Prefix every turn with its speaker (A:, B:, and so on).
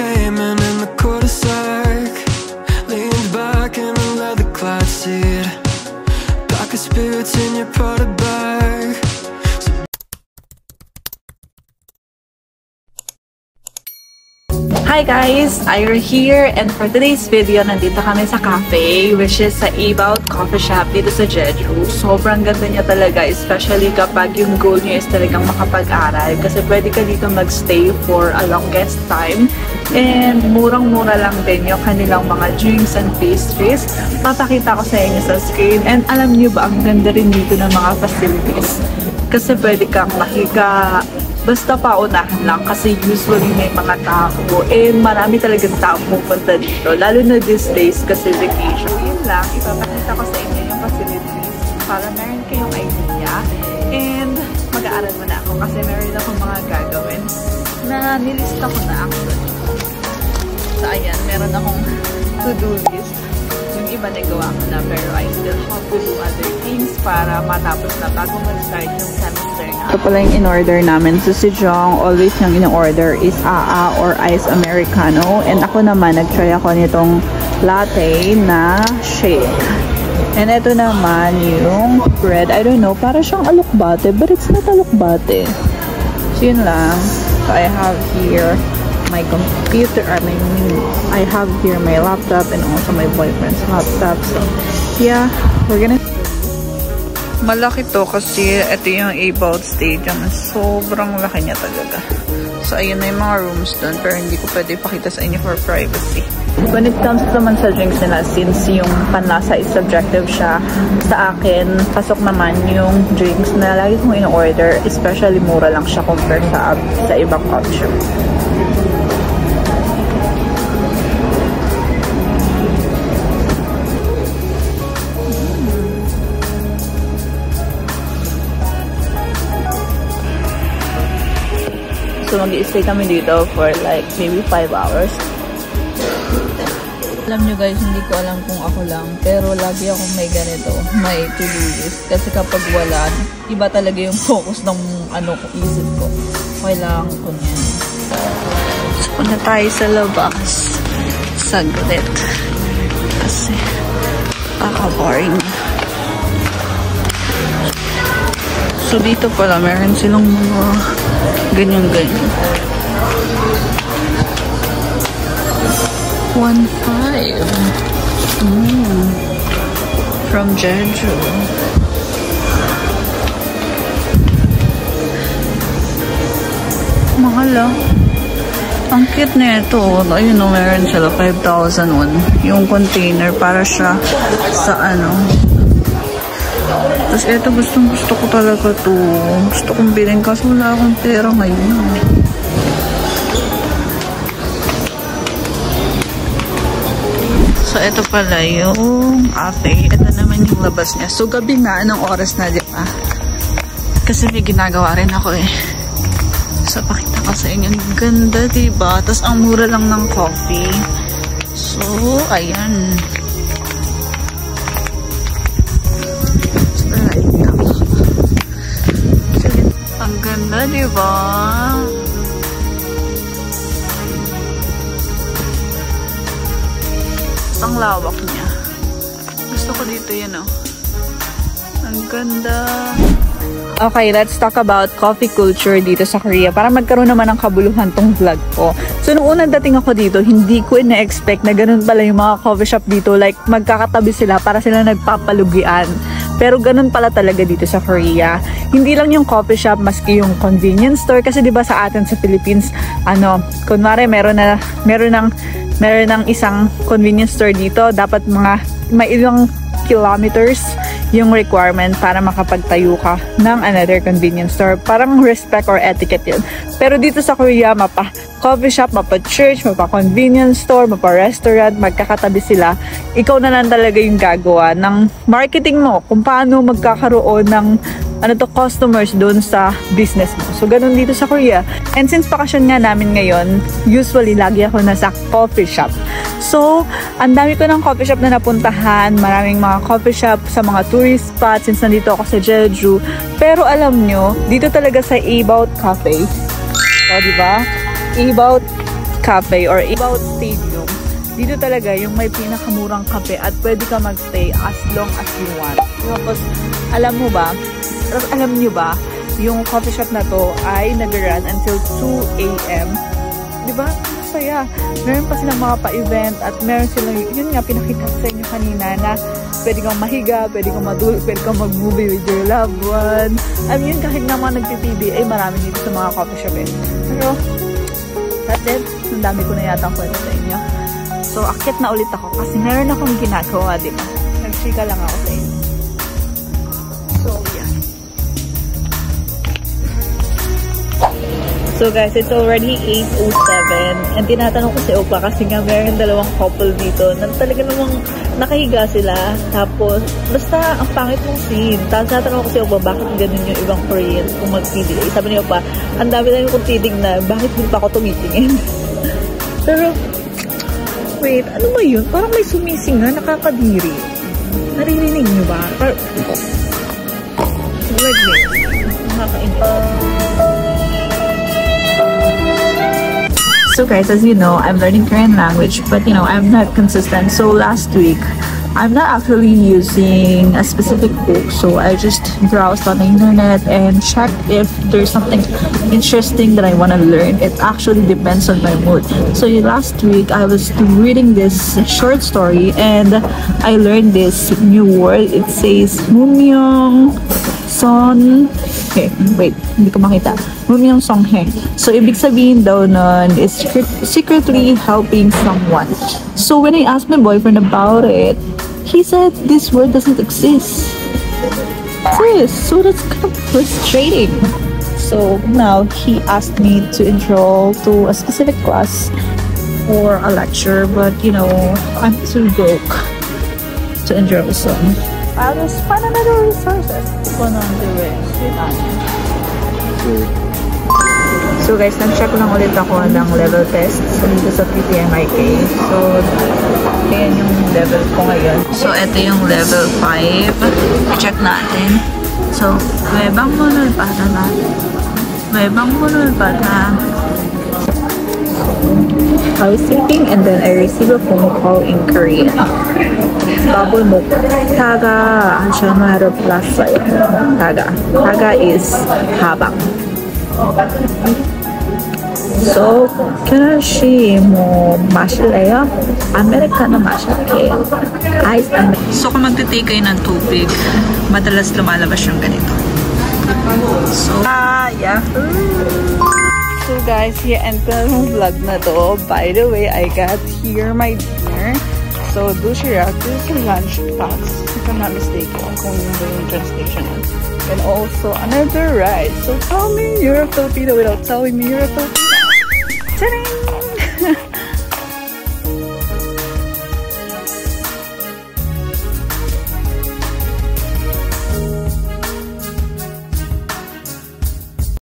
A: came in the cul-de-sac, leaned back in a leather clad seat, pack of spirits in your Prada bag.
B: Hi guys! Ira here, and for today's video, nandito kami sa cafe, which is sa About Coffee Shop dito sa Jeju. Sobrang ganda niya talaga, especially kapag yung goal niyo is talagang makapag-aral, kasi pwede ka dito magstay for a longest time, and murang-mura lang din yung kanilang mga drinks and pastries. Papakita ko sa inyo sa screen, and alam niyo ba, ang ganda rin dito ng mga facilities, kasi pwede kang mahiga, basta paunahan lang kasi usually may mga tao and marami talagang tao pupunta dito, lalo na these days kasi vacation. Yun lang, ipapakita ko sa inyo yung facilities para meron kayong idea, and mag-aaral muna ako kasi meron akong mga gagawin na nilista ko na actually. So ayan, meron akong to-do list. Yung iba nagawa ko na, pero I still have to do other things para matapos na bago mag-start yung semester na. Ito pala yung in-order namin. So si Jong, always yung in-order is AA or Ice Americano. And ako naman, nag-try ako nitong latte na shake. And ito naman yung bread. I don't know, para siyang alokbate, but it's not alokbate. So yun lang. So I have here my computer, I have here my laptop and also my boyfriend's laptop. So yeah, we're gonna... Malaki to kasi ito yung About Stadium. Sobrang laki niya talaga. So ayun na yung mga rooms dun, pero hindi ko pwede ipakita sa inyo for privacy. When it comes naman sa drinks nila, since yung panlasa is subjective siya, sa akin, pasok naman yung drinks na lagi kong in-order, especially mura lang siya compare sa ibang option. So mag-i-stay kami dito for like maybe 5 hours. Alam nyo guys, hindi ko alam kung ako lang, pero lagi akong may ganito, may to-do list. Kasi kapag wala, iba talaga yung focus ng isip ko. Kailangan ko niyan. So punta tayo sa labas. Saglit. Kasi boring. So dito pala, meron silang mga ganyan-ganyan. 1.5. From Jeju. Mahal lang. Ang cute na ito. Ayun o, meron sila 5,001. Yung container para siya sa Tapos ito, gusto ko talaga to. Gusto kong bilhin kasi wala akong pera ngayon. So ito pala yung cafe. Ito naman yung labas niya. So gabi na, anong oras na, di ba? Kasi may ginagawa rin ako eh. So pakita ko sa inyo. Ang ganda, di ba? Tapos ang mura lang ng coffee. So, ayan. Ang ganda, diba? Ang lawak niya. Gusto ko dito yan, oh. Ang ganda. Okay, let's talk about coffee culture dito sa Korea para magkaroon naman ng kabuluhan tong vlog ko. So, nung unang dating ako dito, hindi ko na-expect na ganun pala yung mga coffee shop dito. Like, magkakatabi sila para sila nagpapalugian. Pero ganun pala talaga dito sa Korea. Hindi lang yung coffee shop, maski yung convenience store. Kasi diba sa atin sa Philippines, kunwari meron ng isang convenience store dito, dapat may ilang kilometers yung requirement para makapagtayo ka ng another convenience store. Parang respect or etiquette yun. Pero dito sa Korea, mapa coffee shop, mapa church, mapa convenience store, mapa restaurant, magkakatabi sila. Ikaw na lang talaga yung gagawa ng marketing mo kung paano magkakaroon ng customers doon sa business mo. So, ganun dito sa Korea. And since bakasyon nga namin ngayon, usually lagi ako nasa coffee shop. So, ang dami ko ng coffee shop na napuntahan. Maraming mga coffee shop sa mga tourist spots since nandito ako sa Jeju. Pero alam nyo, dito talaga sa About Cafe. O, diba? About Cafe or About Stadium, dito talaga yung may pinakamurang kape at pwede ka magstay as long as you want. Tapos, alam nyo ba, yung coffee shop na to ay nag-run until 2 AM. Diba? Masaya. Meron pa silang mga pa-event at meron silang, yun nga, pinakita ko sa inyo kanina na pwede kang mahiga, pwede kang matulog, pwede kang mag-movie with your loved one. I mean, kahit nga mga nagtitv, ay marami dito sa mga coffee shop eh. Pero, that's it. Ang dami ko na yata ang kwento sa inyo. So, akit na ulit ako kasi meron akong ginagawa, diba? Nag-chika lang ako sa inyo. So, yeah. So guys, it's already 8:07 and tinatanong ko si Opa kasi nga meron dalawang couple dito na talaga namang nakahiga sila. Tapos, basta ang pangit mong scene. Tapos tinatanong ko si Opa bakit ganun yung ibang Koreans kung mag-PDA. Sabi ni Opa, ang dami na yung titignan, bakit hindi pa ako tumitingin? Pero, wait, ano ba yun? Parang may sumising nga, nakakadiri. Naririnig nyo ba? Parang, like this. Nakakainis. So guys, as you know, I'm learning Korean language, but you know, I'm not consistent. So last week, I'm not actually using a specific book. So I just browsed on the internet and checked if there's something interesting that I want to learn. It actually depends on my mood. So last week, I was reading this short story and I learned this new word. It says Mumyong Son. Okay, wait, hindi ko makita. Mumyong Songheng. So, ibig sabihin daw nun is secretly helping someone. So, when I asked my boyfriend about it, he said this word doesn't exist. So, that's kind of frustrating. So, now he asked me to enroll to a specific class for a lecture, but you know, I'm too broke to enroll, so I'll just find another resources. So guys, nag-check lang ulit ako ng level test dito sa PTMIK. So, ayan yung level ko ngayon. So, ito yung level 5. I-check natin. So, may bang munol pa na. I was sleeping and then I received a phone call in Korean. Bubble mo. Taga 전화를 받았어요. Taga is habang. So, 그릇이 뭐 마실래요? 아메리카노 마실게요. Ice Americano. So, kung magtitake kayo ng tubig, madalas lumalabas yung ganito. So, yeah. So guys, here end ko na yung vlog na to. By the way, I got here my dinner. So, doshirak. This is lunch box, if I'm not mistaken, kung yung translation. And also, another rice. So, tell me you're a Filipino without telling me you're a Filipino. Ta-da!